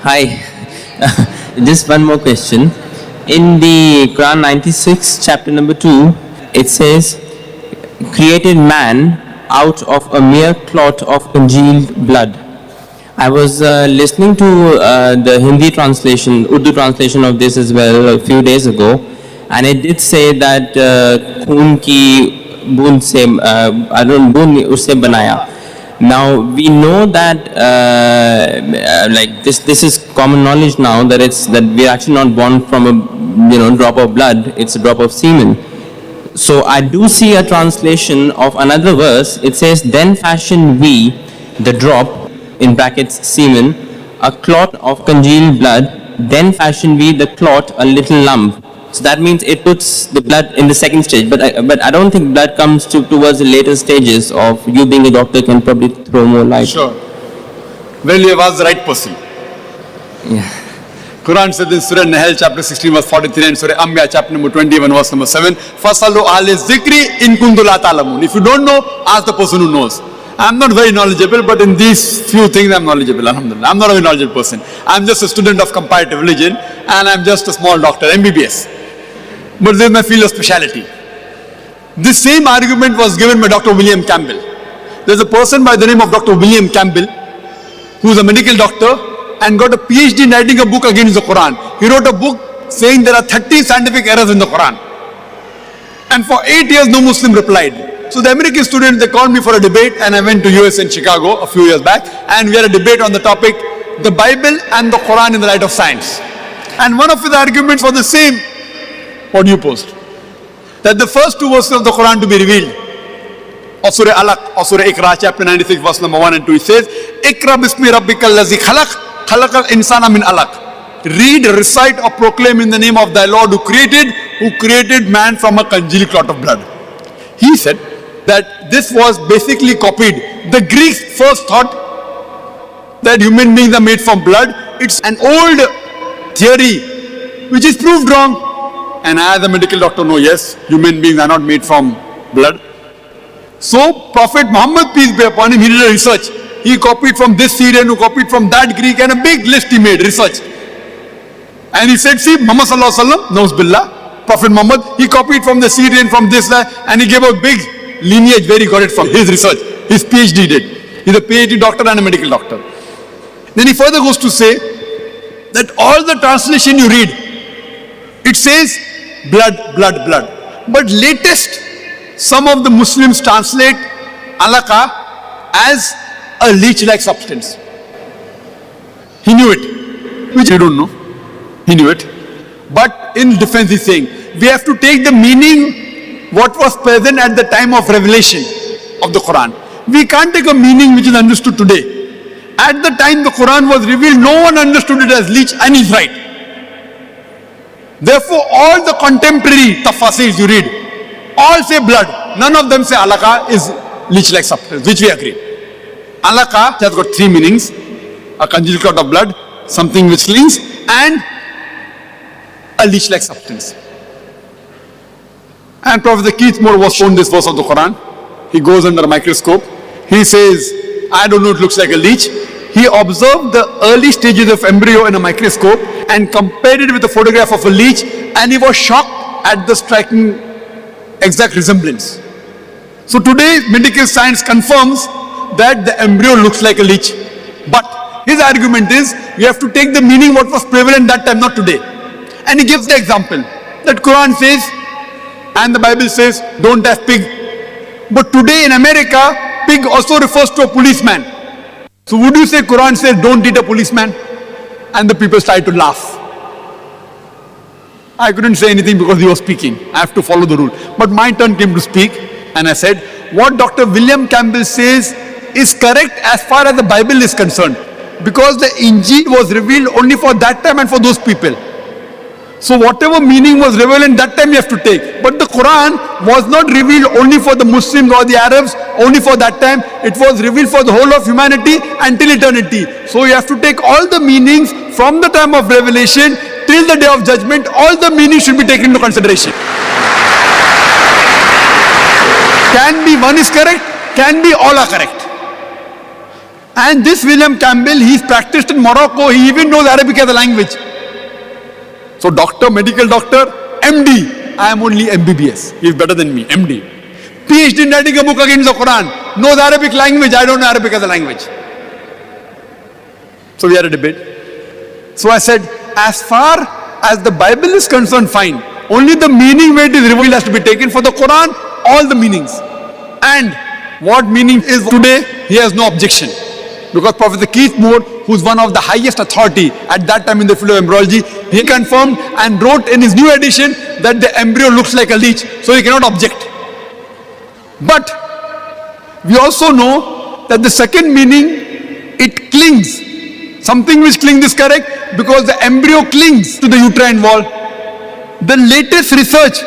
Hi. Just one more question. In the Quran 96, chapter number 2, it says, created man out of a mere clot of congealed blood. I was listening to the Hindi translation, Urdu translation of this as well a few days ago, and it did say that खून की बूंद से बूंद उससे बनाया. Now we know that like this is common knowledge now that we are actually not born from a drop of blood. It's a drop of semen. So I do see a translation of another verse. It says, then fashion we the drop, in brackets semen, a clot of congealed blood, then fashion we the clot a little lump. So that means it puts the blood in the second stage, but I don't think blood comes towards the later stages of you being a doctor can probably throw more light. Sure. Well, you have asked the right person. Yeah. Quran says in Surah Nahl chapter 16 verse 43 and Surah Anbiya chapter number 21 verse number 7, Fasalu ahli zikri in kuntum la ta'lamun. If you don't know, ask the person who knows. I'm not very knowledgeable, but in these few things I'm knowledgeable, alhamdulillah. I'm not a very knowledgeable person. I'm just a student of comparative religion and I'm just a small doctor, MBBS. But this is my field of speciality. This same argument was given by Dr. William Campbell. There's a person by the name of Dr. William Campbell who's a medical doctor and got a PhD in writing a book against the Quran. He wrote a book saying there are 30 scientific errors in the Quran. And for 8 years no Muslim replied. So the American students, they called me for a debate and I went to US in Chicago a few years back and we had a debate on the topic, the Bible and the Quran in the light of science. And one of his arguments was the same, what you post, that the first two verses of the Quran to be revealed, or Surah Alaq, or Surah Iqra, chapter 96, verse number 1 and 2, it says, Iqra bismi rabbikal lazi khalaq, khalaqal insana min alaq. Read, recite or proclaim in the name of thy Lord who created man from a congealed clot of blood. He said that this was basically copied. The Greeks first thought that human beings are made from blood. It's an old theory which is proved wrong. And I as a medical doctor know, yes, human beings are not made from blood. So Prophet Muhammad, peace be upon him, he did a research. He copied from this Syrian, who copied from that Greek, and a big list he made, research. And he said, see, Muhammad sallallahu alaihi wasallam, knows billah, Prophet Muhammad, he copied from the Syrian, from this, and he gave a big lineage where he got it from, his research. His PhD did. He's a PhD doctor and a medical doctor. Then he further goes to say that all the translation you read, it says blood, blood, blood. But latest, some of the Muslims translate alaqa as a leech-like substance. He knew it, which you don't know. He knew it. But in defense he's saying, we have to take the meaning what was present at the time of revelation of the Quran. We can't take a meaning which is understood today. At the time the Quran was revealed, no one understood it as leech, and he's right. Therefore, all the contemporary tafasirs you read, all say blood. None of them say alaqa is leech-like substance, which we agree. Alaqa has got three meanings: a congealed clot of blood, something which clings, and a leech-like substance. And Professor Keithmore was shown this verse of the Quran. He goes under a microscope. He says, I don't know, it looks like a leech. He observed the early stages of embryo in a microscope and compared it with a photograph of a leech, and he was shocked at the striking exact resemblance. So today medical science confirms that the embryo looks like a leech. But his argument is, you have to take the meaning what was prevalent that time, not today. And he gives the example that Quran says and the Bible says don't have pig. But today in America, pig also refers to a policeman. So would you say Quran says don't eat a policeman? And the people started to laugh. I couldn't say anything because he was speaking. I have to follow the rule. But my turn came to speak and I said, what Dr. William Campbell says is correct as far as the Bible is concerned. Because the Injil was revealed only for that time and for those people. So whatever meaning was revealed that time you have to take. But the Quran was not revealed only for the Muslims or the Arabs, only for that time. It was revealed for the whole of humanity until eternity. So you have to take all the meanings from the time of revelation till the day of judgment. All the meanings should be taken into consideration. Can be one is correct, can be all are correct. And this William Campbell, he's practiced in Morocco. He even knows Arabic as a language. So doctor, medical doctor, MD. I am only MBBS. He's better than me, MD. PhD in writing a book against the Quran. Knows Arabic language. I don't know Arabic as a language. So we had a debate. So I said, as far as the Bible is concerned, fine. Only the meaning where it is revealed has to be taken. For the Quran, all the meanings. And what meaning is today, he has no objection. Because Professor Keith Moore, who's one of the highest authority at that time in the field of embryology, he confirmed and wrote in his new edition that the embryo looks like a leech, so he cannot object. But we also know that the second meaning, it clings. Something which clings is correct because the embryo clings to the uterine wall. The latest research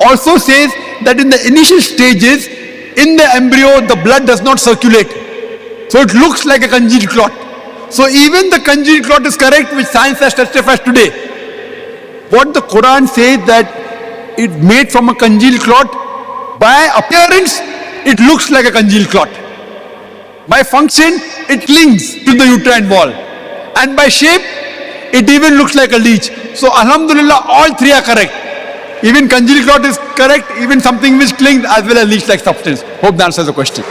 also says that in the initial stages, in the embryo, the blood does not circulate. So it looks like a congealed clot. So even the congealed clot is correct, which science has testified today. What the Quran says that it made from a congealed clot, by appearance, it looks like a congealed clot. By function, it clings to the uterine wall. And by shape, it even looks like a leech. So Alhamdulillah, all three are correct. Even congealed clot is correct, even something which clings as well as leech-like substance. Hope that answers the question.